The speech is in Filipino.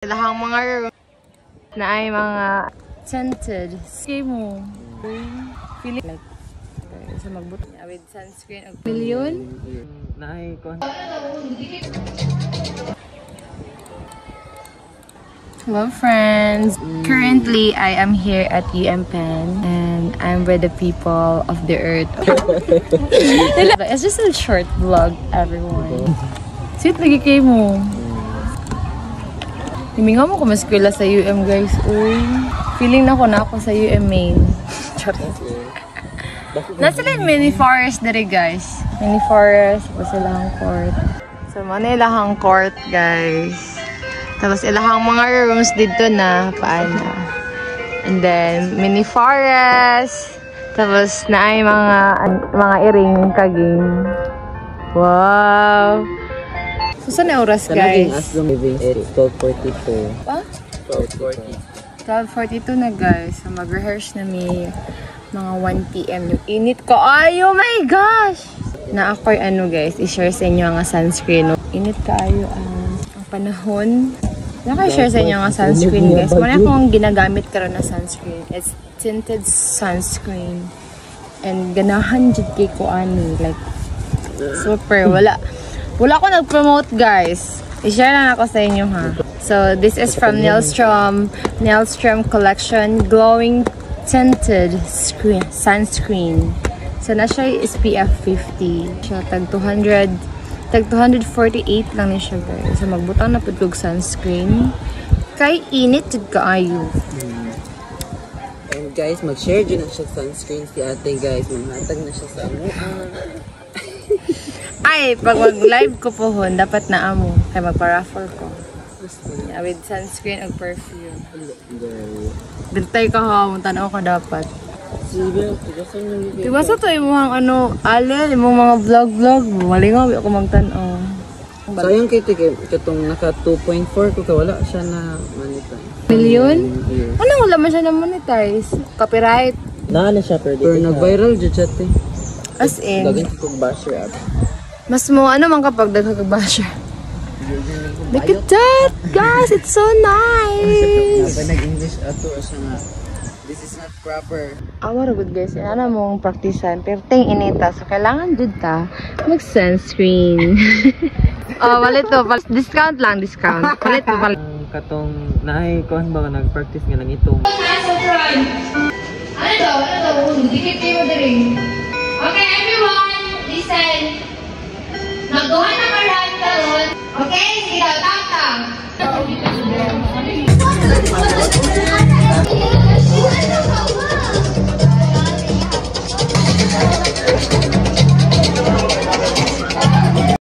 Lahang mga room na ay mga scented. Sige mo. Feeling like sa magbuti with sunscreen og million. Na ay kon. Hello friends. Currently I am here at UMPen and I'm with the people of the earth. It's just a short vlog, everyone. Sit lagi kayo mo. Himinga mo ko maskwela sa UM guys. Uy, feeling na ako sa UM main. Nasa lang mini forest dere guys. Mini forest, tapos ilahang court. So mana ilahang court guys. Tapos ilahang mga rooms dito na paano. And then mini forest. Tapos na ay mga iring kaging. Wow. So, saan na oras, guys? Kanaging living area, 12:42. Pa? 12:40. 12:42 na, guys. So, mag-rehearse na may mga 1 PM. Yung init ko. Ay, oh my gosh! Na ako'y guys, i-share sa inyo ang sunscreen. Init kayo ang panahon. Naka-share sa inyo ang sunscreen, guys. Muna akong ginagamit karon na sunscreen. It's tinted sunscreen. And ganahan dyan kay ko like, super, wala ko nag-promote guys. I-share lang ako sa inyo ha. So this is from Nilstrom collection glowing tinted sunscreen. So na siya SPF 50. Siya tag 248 lang ni siya guys. So magbutang na pud kog sunscreen. Kay init jud kaayo. And guys, mag-share din na siya sunscreen si ate guys. Maghatag na siya sa amo. Ay, pag mag-live ko po hon, dapat na amo. Kaya magpa-raffle ko. Yeah, with sunscreen and perfume. Bintay ka ha, tanaw ka dapat. Diba sa to yung mga alel, yung mga vlog-vlog, malingaw ako magtanaw. Sayang kitong naka 2.4 ko wala siya na monetize. Million? Ano wala man siya na monetize? Copyright? Na siya pero nag-viral dyan siya te. As in? Gagawin kong basher app. Mas mo, man kapag nagkakabasher? Look at that! Guys, it's so nice! Kapag nag-English ato, siya nga, this is not proper. Awara good guys, ano mong praktisan, pero ting inita, so kailangan dud ta mag-sunscreen. Oh, walit to, discount lang, discount. Walit to, walit. Katong, naay, kuhan ba nag-practice nga lang itong. Ano daw, dikit kayo din. Okay, everyone, listen. Magduhan na maran karon. Okay, sige daw, tap-tap.